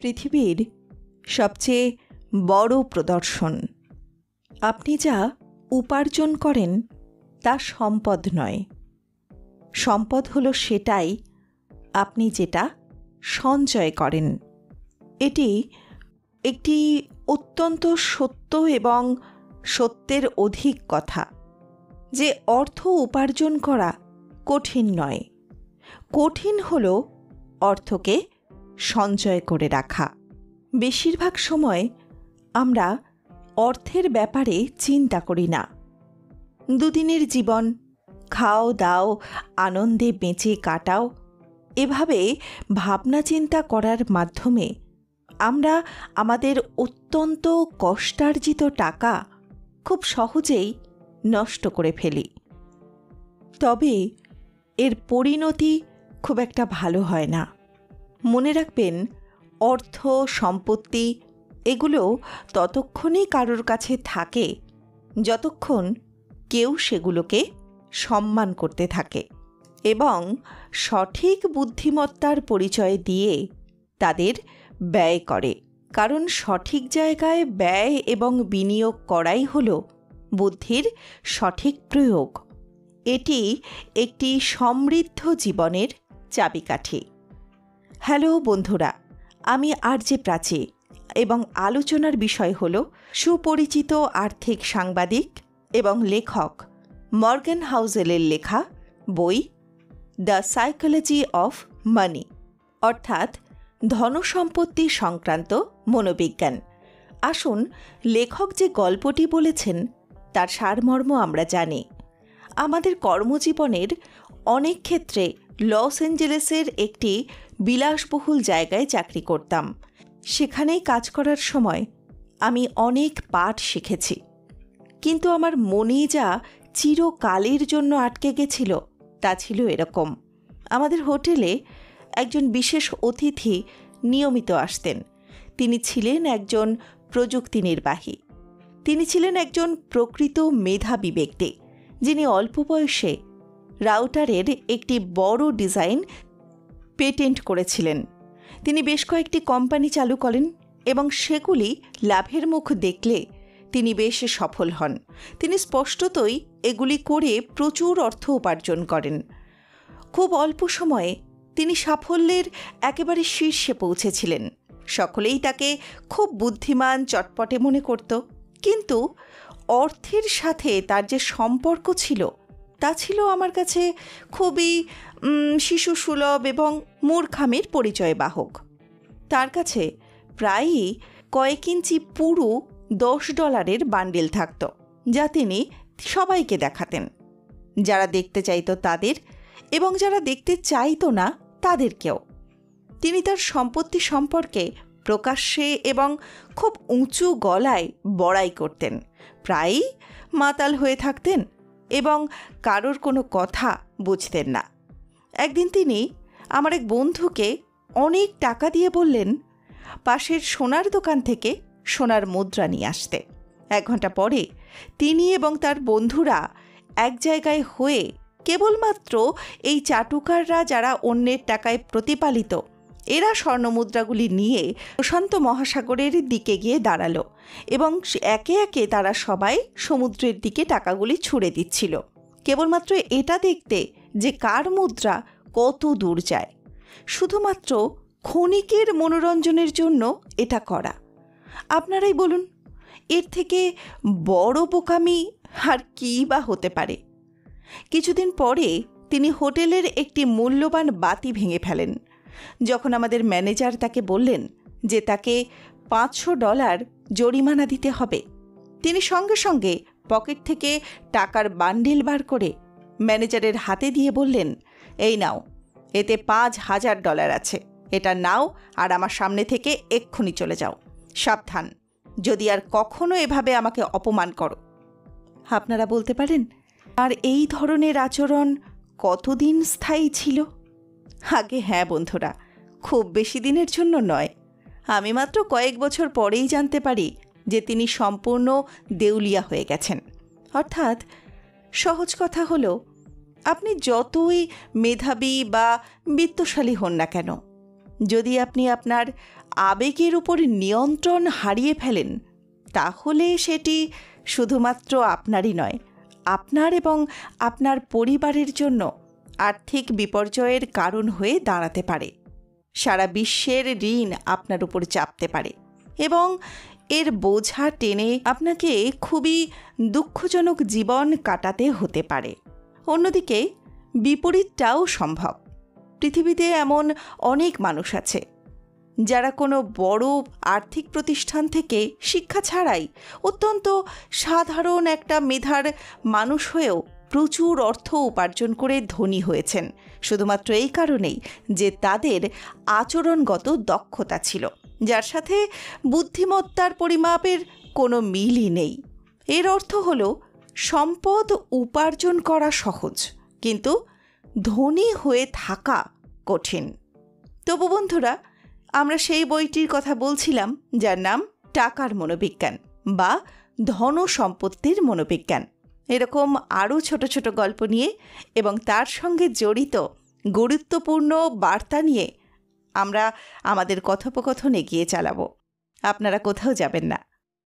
পৃথিবীর সবচেয়ে বড় প্রদর্শন। আপনি যা উপার্জন করেন তা সম্পদ নয়। সম্পদ হলো সেটাই আপনি যেটা সঞ্চয় করেন। এটি একটি অত্যন্ত সত্য এবং সত্যের অধিক কথা যে অর্থ উপার্জন করা কঠিন নয়। কঠিন হলো অর্থকে সঞ্চয় করে রাখা। বেশিরভাগ সময় আমরা অর্থের ব্যাপারে চিন্তা করি না। দুদিনের জীবন, খাও দাও, আনন্দে বেঁচে কাটাও, এভাবে ভাবনা চিন্তা করার মাধ্যমে আমরা আমাদের অত্যন্ত কষ্টার্জিত টাকা খুব সহজেই নষ্ট করে ফেলি। তবে এর পরিণতি খুব একটা ভালো হয় না। মনে রাখবেন, অর্থ সম্পত্তি এগুলো ততক্ষণই কারোর কাছে থাকে যতক্ষণ কেউ সেগুলোকে সম্মান করতে থাকে এবং সঠিক বুদ্ধিমত্তার পরিচয় দিয়ে তাদের ব্যয় করে। কারণ সঠিক জায়গায় ব্যয় এবং বিনিয়োগ করাই হলো বুদ্ধির সঠিক প্রয়োগ। এটি একটি সমৃদ্ধ জীবনের চাবিকাঠি। হ্যালো বন্ধুরা, আমি আরজে প্রাচী এবং আলোচনার বিষয় হল সুপরিচিত আর্থিক সাংবাদিক এবং লেখক মর্গান হাউজেলের লেখা বই দ্য সাইকোলজি অফ মানি, অর্থাৎ ধনসম্পত্তি সংক্রান্ত মনোবিজ্ঞান। আসুন লেখক যে গল্পটি বলেছেন তার সারমর্ম আমরা জানি। আমাদের কর্মজীবনের অনেক ক্ষেত্রে লস অ্যাঞ্জেলেসের একটি বিলাসবহুল জায়গায় চাকরি করতাম। সেখানেই কাজ করার সময় আমি অনেক পাঠ শিখেছি, কিন্তু আমার মনে যা চিরকালের জন্য আটকে গেছিল তা ছিল এরকম। আমাদের হোটেলে একজন বিশেষ অতিথি নিয়মিত আসতেন। তিনি ছিলেন একজন প্রযুক্তি নির্বাহী। তিনি ছিলেন একজন প্রকৃত মেধাবী ব্যক্তি, যিনি অল্প বয়সে রাউটারের একটি বড় ডিজাইন পেটেন্ট করেছিলেন। তিনি বেশ কয়েকটি কোম্পানি চালু করেন এবং সেগুলি লাভের মুখ দেখলে তিনি বেশ সফল হন। তিনি স্পষ্টতই এগুলি করে প্রচুর অর্থ উপার্জন করেন। খুব অল্প সময়ে তিনি সাফল্যের একেবারে শীর্ষে পৌঁছেছিলেন। সকলেই তাকে খুব বুদ্ধিমান, চটপটে মনে করত। কিন্তু অর্থের সাথে তার যে সম্পর্ক ছিল তা ছিল আমার কাছে খুবই শিশুসুলভ এবং মূর্খামির পরিচয়বাহক। তার কাছে প্রায়ই কয়েক ইঞ্চি পুরু $10 বান্ডেল থাকত, যা তিনি সবাইকে দেখাতেন, যারা দেখতে চাইত তাদের এবং যারা দেখতে চাইতো না তাদেরকেও। তিনি তার সম্পত্তি সম্পর্কে প্রকাশ্যে এবং খুব উঁচু গলায় বড়াই করতেন। প্রায়ই মাতাল হয়ে থাকতেন এবং কারোর কোনো কথা বুঝতেন না। একদিন তিনি আমার এক বন্ধুকে অনেক টাকা দিয়ে বললেন পাশের সোনার দোকান থেকে সোনার মুদ্রা নিয়ে আসতে। 1 ঘন্টা পরে তিনি এবং তার বন্ধুরা এক জায়গায় হয়ে কেবলমাত্র এই চাটুকাররা যারা অন্যের টাকায় প্রতিপালিত, এরা স্বর্ণমুদ্রাগুলি নিয়ে প্রশান্ত মহাসাগরের দিকে গিয়ে দাঁড়ালো এবং একে একে তারা সবাই সমুদ্রের দিকে টাকাগুলি ছুঁড়ে দিচ্ছিল, কেবলমাত্র এটা দেখতে যে কার মুদ্রা কত দূর যায়। শুধুমাত্র ক্ষণিকের মনোরঞ্জনের জন্য এটা করা। আপনারাই বলুন, এর থেকে বড় বোকামি আর কী বা হতে পারে? কিছুদিন পরে তিনি হোটেলের একটি মূল্যবান বাতি ভেঙে ফেলেন। যখন আমাদের ম্যানেজার তাকে বললেন যে তাকে $500 জরিমানা দিতে হবে, তিনি সঙ্গে সঙ্গে পকেট থেকে টাকার বান্ডিল বার করে ম্যানেজারের হাতে দিয়ে বললেন, এই নাও, এতে $5000 আছে, এটা নাও আর আমার সামনে থেকে এক্ষুনি চলে যাও। সাবধান, যদি আর কখনো এভাবে আমাকে অপমান করো। আপনারা বলতে পারেন, আর এই ধরনের আচরণ কতদিন স্থায়ী ছিল? আগে হ্যাঁ বন্ধুরা, খুব বেশি দিনের জন্য নয়। আমি মাত্র কয়েক বছর পরেই জানতে পারি যে তিনি সম্পূর্ণ দেউলিয়া হয়ে গেছেন। অর্থাৎ সহজ কথা হলো, আপনি যতই মেধাবী বা বিত্তশালী হন না কেন, যদি আপনি আপনার আবেগের উপর নিয়ন্ত্রণ হারিয়ে ফেলেন, তাহলে সেটি শুধুমাত্র আপনারই নয়, আপনার এবং আপনার পরিবারের জন্য আর্থিক বিপর্যয়ের কারণ হয়ে দাঁড়াতে পারে। সারা বিশ্বের ঋণ আপনার উপর চাপতে পারে এবং এর বোঝা টেনে আপনাকে খুবই দুঃখজনক জীবন কাটাতে হতে পারে। অন্যদিকে বিপরীতটাও সম্ভব। পৃথিবীতে এমন অনেক মানুষ আছে যারা কোনো বড় আর্থিক প্রতিষ্ঠান থেকে শিক্ষা ছাড়াই অত্যন্ত সাধারণ একটা মেধার মানুষ হয়েও প্রচুর অর্থ উপার্জন করে ধনী হয়েছেন, শুধুমাত্র এই কারণেই যে তাদের আচরণগত দক্ষতা ছিল, যার সাথে বুদ্ধিমত্তার পরিমাপের কোনো মিলই নেই। এর অর্থ হলো সম্পদ উপার্জন করা সহজ, কিন্তু ধনী হয়ে থাকা কঠিন। তবু বন্ধুরা, আমরা সেই বইটির কথা বলছিলাম যার নাম টাকার মনোবিজ্ঞান বা ধন সম্পত্তির মনোবিজ্ঞান। এরকম আরও ছোট ছোট গল্প নিয়ে এবং তার সঙ্গে জড়িত গুরুত্বপূর্ণ বার্তা নিয়ে আমরা আমাদের কথোপকথন এগিয়ে চালাবো। আপনারা কোথাও যাবেন না।